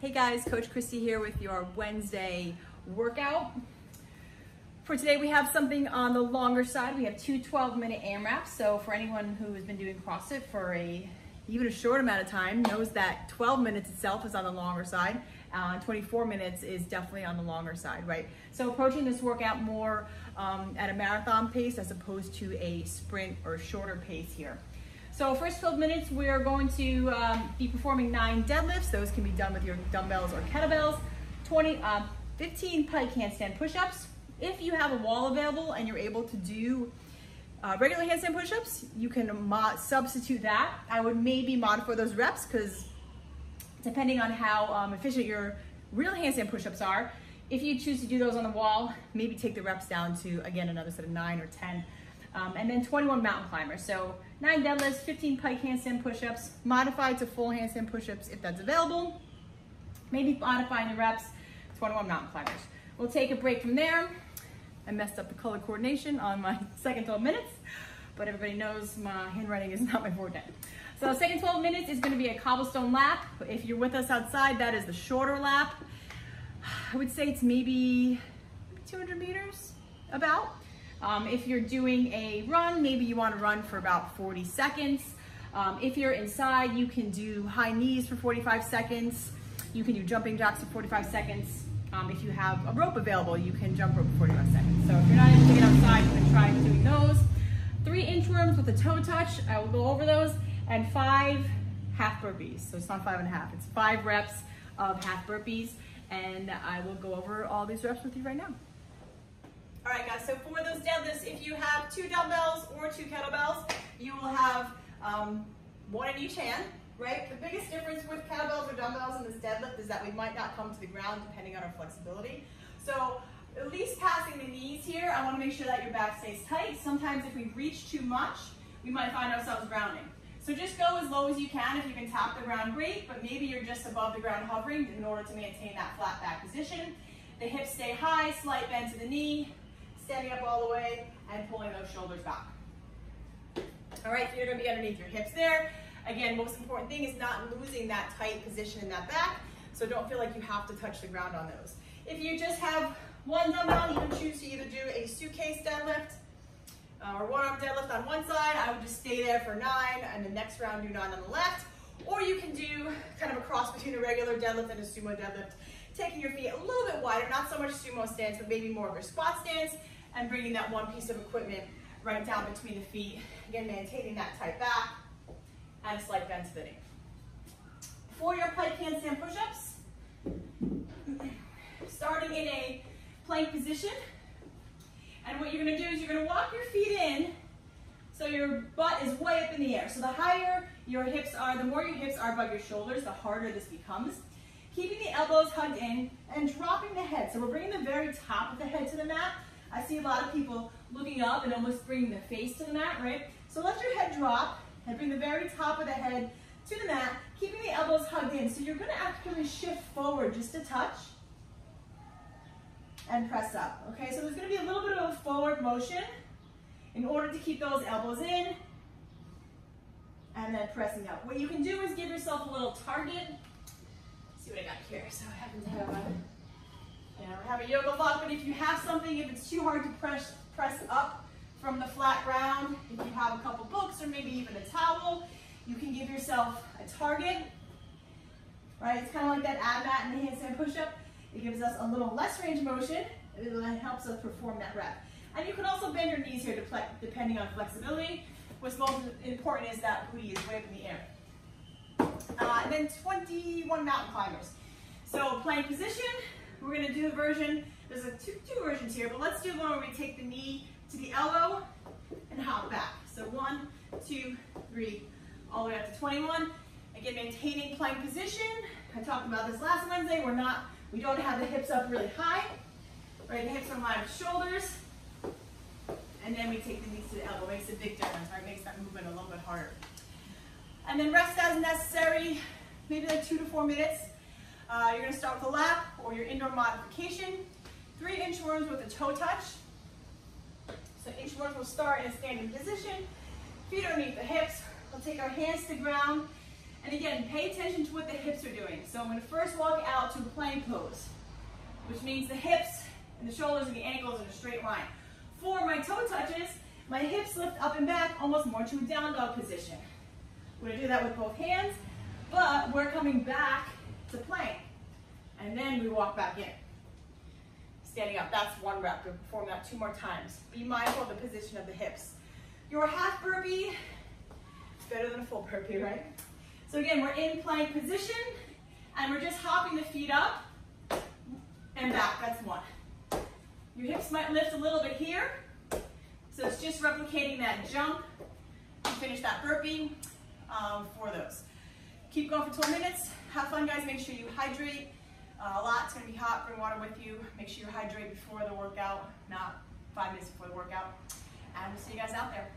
Hey guys, Coach Christy here with your Wednesday workout. For today we have something on the longer side. We have two 12-minute AMRAPs. So for anyone who has been doing CrossFit for even a short amount of time knows that 12 minutes itself is on the longer side. 24 minutes is definitely on the longer side, right? So approaching this workout more at a marathon pace as opposed to a sprint or shorter pace here. So first 12 minutes, we're going to be performing 9 deadlifts. Those can be done with your dumbbells or kettlebells. 15 pike handstand push-ups. If you have a wall available and you're able to do regular handstand push-ups, you can substitute that. I would maybe modify those reps because depending on how efficient your real handstand push-ups are, if you choose to do those on the wall, maybe take the reps down to, again, another set of 9 or 10. And then 21 mountain climbers. So 9 deadlifts, 15 pike handstand push-ups, modified to full handstand push-ups if that's available. Maybe modifying the reps, 21 mountain climbers. We'll take a break from there. I messed up the color coordination on my second 12 minutes, but everybody knows my handwriting is not my forte. So second 12 minutes is gonna be a cobblestone lap. If you're with us outside, that is the shorter lap. I would say it's maybe 200 meters, about. If you're doing a run, maybe you want to run for about 40 seconds. If you're inside, you can do high knees for 45 seconds. You can do jumping jacks for 45 seconds. If you have a rope available, you can jump rope for 45 seconds. So if you're not able to get outside, you can try doing those. 3 inchworms with a toe touch. I will go over those. And 5 half burpees. So it's not 5 and a half. It's 5 reps of half burpees. And I will go over all these reps with you right now. All right, guys, so for those deadlifts, if you have 2 dumbbells or 2 kettlebells, you will have 1 in each hand, right? The biggest difference with kettlebells or dumbbells in this deadlift is that we might not come to the ground depending on our flexibility. So at least passing the knees here, I want to make sure that your back stays tight. Sometimes if we reach too much, we might find ourselves grounding. So just go as low as you can. If you can tap the ground, great, but maybe you're just above the ground hovering in order to maintain that flat back position. The hips stay high, slight bend to the knee, standing up all the way and pulling those shoulders back. All right, so you're gonna be underneath your hips there. Again, most important thing is not losing that tight position in that back, so don't feel like you have to touch the ground on those. If you just have 1 dumbbell, you can choose to either do a suitcase deadlift or 1-arm deadlift on one side. I would just stay there for 9, and the next round do 9 on the left. Or you can do kind of a cross between a regular deadlift and a sumo deadlift, taking your feet a little bit wider, not so much sumo stance, but maybe more of a squat stance, and bringing that one piece of equipment right down between the feet. Again, maintaining that tight back and a slight bend to the knee. For your pike handstand push-ups, starting in a plank position, and what you're gonna do is you're gonna walk your feet in so your butt is way up in the air. So the higher your hips are, the more your hips are above your shoulders, the harder this becomes. Keeping the elbows hugged in and dropping the head. So we're bringing the very top of the head to the mat. I see a lot of people looking up and almost bringing the face to the mat, right? So let your head drop and bring the very top of the head to the mat, keeping the elbows hugged in. So you're gonna actually shift forward just a touch and press up, okay? So there's gonna be a little bit of a forward motion in order to keep those elbows in and then pressing up. What you can do is give yourself a little target. Let's see what I got here. So I happen to have we have a yoga block, but if you have something, if it's too hard to press up from the flat ground, if you have a couple books or maybe even a towel, you can give yourself a target, right? It's kind of like that ab mat in the handstand push-up. It gives us a little less range of motion. It helps us perform that rep. And you can also bend your knees here depending on flexibility. What's most important is that booty is way up in the air. And then 21 mountain climbers. So plank position. We're gonna do a version, there's two versions here, but let's do one where we take the knee to the elbow and hop back. So 1, 2, 3, all the way up to 21. Again, maintaining plank position. I talked about this last Wednesday. We don't have the hips up really high, right? The hips are in line with shoulders. And then we take the knees to the elbow. Makes a big difference, right? Makes that movement a little bit harder. And then rest as necessary, maybe like 2 to 4 minutes. You're gonna start with a lap or your indoor modification. 3 inchworms with a toe touch. So inchworms will start in a standing position. Feet underneath the hips. We'll take our hands to the ground And again, pay attention to what the hips are doing. So I'm going to first walk out to a plank pose, which means the hips and the shoulders and the ankles in a straight line. For my toe touches, my hips lift up and back almost more to a down dog position. We're going to do that with both hands, but we're coming back to plank. And then we walk back in. Standing up, that's one rep. We'll perform that 2 more times. Be mindful of the position of the hips. Your half burpee is better than a full burpee, right? So again, we're in plank position, and we're just hopping the feet up and back. That's 1. Your hips might lift a little bit here, so it's just replicating that jump to finish that burpee for those. Keep going for 12 minutes. Have fun, guys. Make sure you hydrate a lot. It's going to be hot. Bring water with you. Make sure you hydrate before the workout, not 5 minutes before the workout. And we'll see you guys out there.